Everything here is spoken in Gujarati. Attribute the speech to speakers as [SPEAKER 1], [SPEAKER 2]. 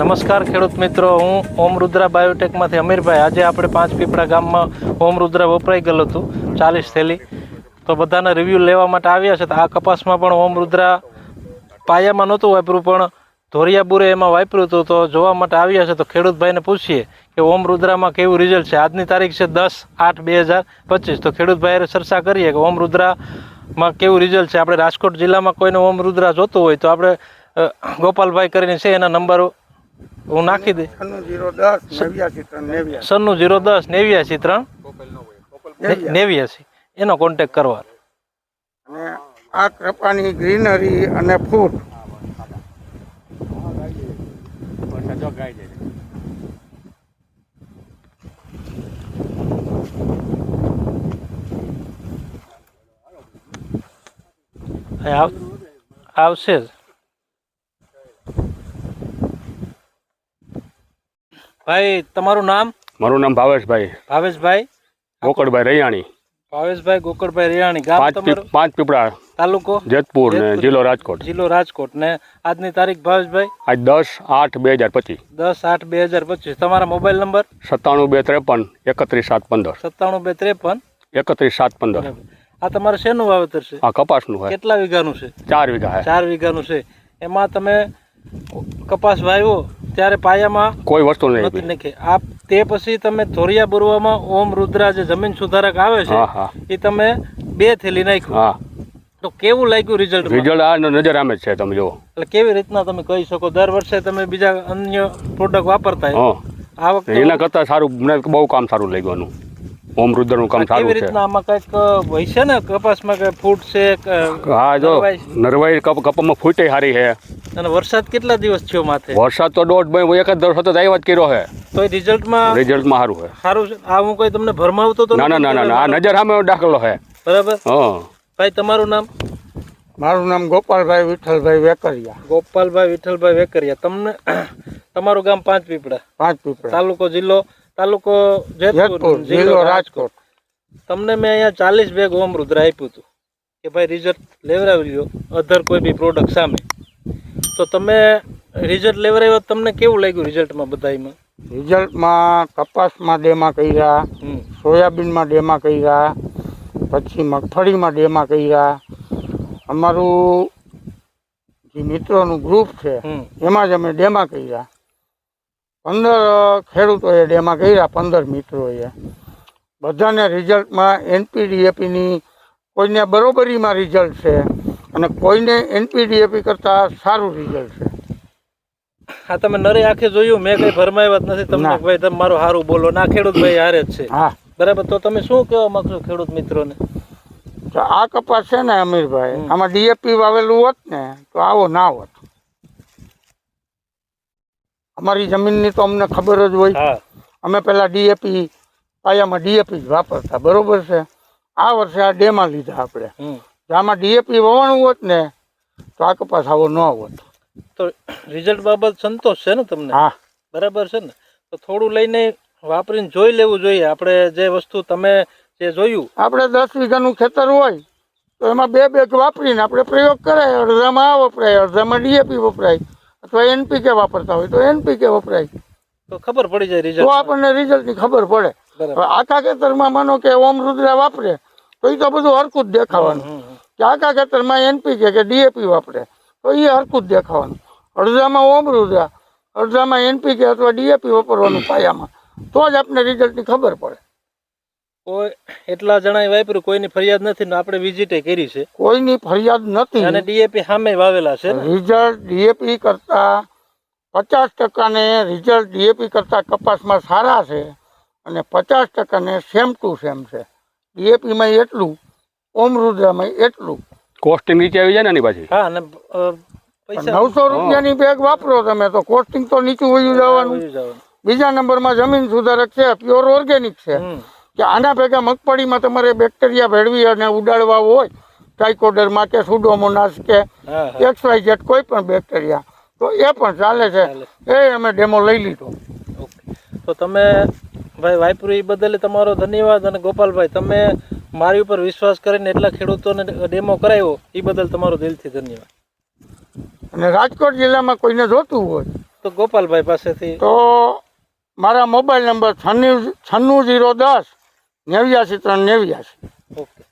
[SPEAKER 1] નમસ્કાર ખેડૂત મિત્રો, હું ઓમ રુદ્રા બાયોટેકમાંથી અમીરભાઈ. આજે આપણે પાંચ પીપળા ગામમાં ઓમ રુદ્રા વપરાઈ ગયેલું હતું 40 થેલી, તો બધાના રિવ્યૂ લેવા માટે આવ્યા છે. તો આ કપાસમાં પણ ઓમ રુદ્રા પાયામાં નહોતું વાપર્યું, પણ ધોરિયા બુરે એમાં વાપર્યું હતું. તો જોવા માટે આવ્યા છે. તો ખેડૂતભાઈને પૂછીએ કે ઓમ રુદ્રામાં કેવું રિઝલ્ટ છે. આજની તારીખ છે 10/8/2025. તો ખેડૂતભાઈ ચર્ચા કરીએ કે ઓમ રુદ્રામાં કેવું રિઝલ્ટ છે. આપણે રાજકોટ જિલ્લામાં કોઈને ઓમ રુદ્રા જોતું હોય તો આપણે ગોપાલભાઈ કરીને છે, એના નંબર હું નાખી દઈ. 9010893989 એનો કોન્ટેક કરવા.
[SPEAKER 2] અને આ કપાની ગ્રીનરી અને ફૂટ
[SPEAKER 1] આવશે જ. ભાઈ તમારું નામ?
[SPEAKER 3] મારું નામ ભાવેશભાઈ.
[SPEAKER 1] ભાવેશભાઈ
[SPEAKER 3] ગોકળભાઈ રૈયાણી.
[SPEAKER 1] ભાવેશભાઈ ગોકળભાઈ રૈયાણી. ગામ તમારું?
[SPEAKER 3] પાંચ પીપળા,
[SPEAKER 1] તાલુકો
[SPEAKER 3] જેતપુર ને જિલ્લો રાજકોટ.
[SPEAKER 1] જિલ્લો રાજકોટ. ને આજની તારીખ ભાવેશભાઈ?
[SPEAKER 3] આજ 10/8/2025.
[SPEAKER 1] 10/8/2025. તમારા મોબાઈલ નંબર?
[SPEAKER 3] 97 253 31 715.
[SPEAKER 1] 97 253
[SPEAKER 3] 31 715.
[SPEAKER 1] આ તમારે શેનું વાવેતર છે?
[SPEAKER 3] આ કપાસનું છે.
[SPEAKER 1] કેટલા વીઘાનું છે?
[SPEAKER 3] 4 વીઘા છે.
[SPEAKER 1] 4 વીઘાનું છે. એમાં તમે કપાસ વાવ્યો ત્યારે પાયામાં
[SPEAKER 3] કોઈ વસ્તુ
[SPEAKER 1] નથી નાખી. આ તે પછી તમે ધોરિયા બુરવામાં ઓમ રુદ્રા જે જમીન સુધારક આવે છે એ તમે 2 થેલી નાખ્યું.
[SPEAKER 3] હા.
[SPEAKER 1] તો કેવું લાગ્યું રિઝલ્ટ?
[SPEAKER 3] રિઝલ્ટ આ નજર આમે જ છે, તમે જુઓ.
[SPEAKER 1] એટલે કેવી રીતના તમે કહી શકો? દર વર્ષે તમે બીજા અન્ય પ્રોડક્ટ વાપરતા આ વખતે
[SPEAKER 3] એના કરતા સારું, મને બહુ કામ સારું લાગ્યું. ઓમ રુદ્રનું કામ સારું છે.
[SPEAKER 1] કેવી રીતના આમાં કઈક હોય છે ને કપાસમાં કે ફૂટ છે?
[SPEAKER 3] હા, જો નરવાઈ કપામાં ફૂટે સારી છે.
[SPEAKER 1] અને વરસાદ કેટલા દિવસ થયો માથે?
[SPEAKER 3] વરસાદ તો દોઢ એક જ દર સતત આવ્યા જ કર્યો છે.
[SPEAKER 1] તો રિઝલ્ટમાં
[SPEAKER 3] સારું છે.
[SPEAKER 1] સારું છે. આ હું કોઈ તમને ભરમાવતો તો
[SPEAKER 3] ના, આ નજર સામે દાખલો છે.
[SPEAKER 1] બરાબર.
[SPEAKER 3] હા
[SPEAKER 1] ભાઈ તમારું નામ?
[SPEAKER 2] મારું નામ ગોપાલભાઈ વિઠ્ઠલભાઈ વેકરિયા.
[SPEAKER 1] ગોપાલભાઈ વિઠ્ઠલભાઈ વેકરિયા. તમને તમારું ગામ પાંચ પીપળા?
[SPEAKER 2] પાંચ પીપળા.
[SPEAKER 1] તાલુકો જિલ્લો? તાલુકો જેતપુર, જિલ્લો રાજકોટ. તમને મેં અહીંયા 40 બેગ ઓમ રુદ્રા આપ્યું હતું કે ભાઈ રિઝલ્ટ લેવડાવી લો અધર કોઈ બી પ્રોડક્ટ સામે. તો તમે રિઝલ્ટ લેવડાવ્યો, તમને કેવું લાગ્યું રિઝલ્ટમાં? બધામાં
[SPEAKER 2] રિઝલ્ટમાં કપાસમાં ડેમા કર્યા, સોયાબીનમાં ડેમા કર્યા, પછી મગફળીમાં ડેમા કર્યા. અમારું જે મિત્રોનું ગ્રુપ છે એમાં જ અમે ડેમા કર્યા. 15 ખેડૂતોએ ડેમા કર્યા, 15 મિત્રોએ. બધાને રિઝલ્ટમાં NPDAPની કોઈને બરોબરીમાં રિઝલ્ટ છે અને કોઈને NPDAP કરતાં સારું રિઝલ્ટ છે.
[SPEAKER 1] હા, તમે નરે આંખે જોયું, મેં કઈ ભરમાવ્યા જ નથી તમને. ભાઈ તમે મારું સારું બોલો ના, ખેડૂત ભાઈ હારે જ છે.
[SPEAKER 2] હા,
[SPEAKER 1] બરાબર. તો તમે શું કહેવા માંગશો ખેડૂત મિત્રોને?
[SPEAKER 2] તો આ કપાસ છે ને અમીરભાઈ, આમાં DAP વાવેલું હોત ને તો આવો ના હોત. અમારી જમીનની તો અમને ખબર જ હોય. અમે પેલા DAP પાયામાં DAP જ વાપરતા, બરોબર છે. આ વર્ષે આ ડેમાં લીધા આપણે. આમાં DAP વવાણું હોત ને તો આ કપાસ આવો ન હોત.
[SPEAKER 1] તો રિઝલ્ટ બાબત સંતોષ છે ને તમને?
[SPEAKER 2] હા,
[SPEAKER 1] બરાબર છે ને. તો થોડું લઈને વાપરીને જોઈ લેવું જોઈએ. આપણે જે વસ્તુ તમે જે જોયું,
[SPEAKER 2] આપણે 10 વીઘાનું ખેતર હોય તો એમાં 2 બેગ વાપરીને આપણે પ્રયોગ કરાય. અડધામાં આ વપરાય, અડધામાં DAP વપરાય, અથવા NPK વાપરતા હોય તો NPK વપરાય.
[SPEAKER 1] તો ખબર પડી જાય રિઝલ્ટ.
[SPEAKER 2] તો આપણને રિઝલ્ટની ખબર પડે. આખા ખેતરમાં માનો કે ઓમ રુદ્રા વાપરે તો એ તો બધું હરખું જ દેખાવાનું. કે આખા ખેતરમાં NPK કે DAP વાપરે તો એ હરખું જ દેખાવાનું. અડધામાં ઓમ રુદ્રા, અડધામાં NPK અથવા DAP વાપરવાનું પાયામાં, તો જ આપણે રિઝલ્ટની ખબર પડે.
[SPEAKER 1] કોઈ એટલા જણાએ વાપર્યું, કોઈની ફરિયાદ નથી ને આપણે વિઝિટે કરી છે.
[SPEAKER 2] કોઈની ફરિયાદ નથી.
[SPEAKER 1] અને DAP સામે વાવેલા છે.
[SPEAKER 2] રિઝલ્ટ DAP કરતા 50% ને રિઝલ્ટ DAP કરતા કપાસમાં સારા છે અને 50% ને સેમ ટુ સેમ છે. DAPમાં એટલું, ઓમ રુદ્રામાં એટલું.
[SPEAKER 3] કોસ્ટિંગ નીચે આવી જાય ને પાછી.
[SPEAKER 1] હા, અને
[SPEAKER 2] 900 રૂપિયાની બેગ વાપરો તમે તો કોસ્ટિંગ તો નીચું વયું જવાનું. બીજા નંબરમાં જમીન સુધારક છે, પ્યોર ઓર્ગેનિક છે. કે આના ભેગા મગફળીમાં તમારે બેક્ટેરિયા ભેળવી અને ઉડાડવા હોય, ટ્રાઇકોડર્મા કે સુડોમોનાસ કે XYZ કોઈ પણ બેક્ટેરિયા, તો એ પણ ચાલે છે. એ અમે ડેમો લઈ લીધો.
[SPEAKER 1] તો તમે ભાઈ વાપર્યું એ બદલ તમારો ધન્યવાદ. અને ગોપાલભાઈ, તમે મારી ઉપર વિશ્વાસ કરીને એટલા ખેડૂતોને ડેમો કરાવ્યો એ બદલ તમારો દિલથી ધન્યવાદ.
[SPEAKER 2] અને રાજકોટ જિલ્લામાં કોઈને જોતું હોય
[SPEAKER 1] તો ગોપાલભાઈ પાસેથી
[SPEAKER 2] તો મારા મોબાઈલ નંબર 96 010 89 389.
[SPEAKER 1] ઓકે.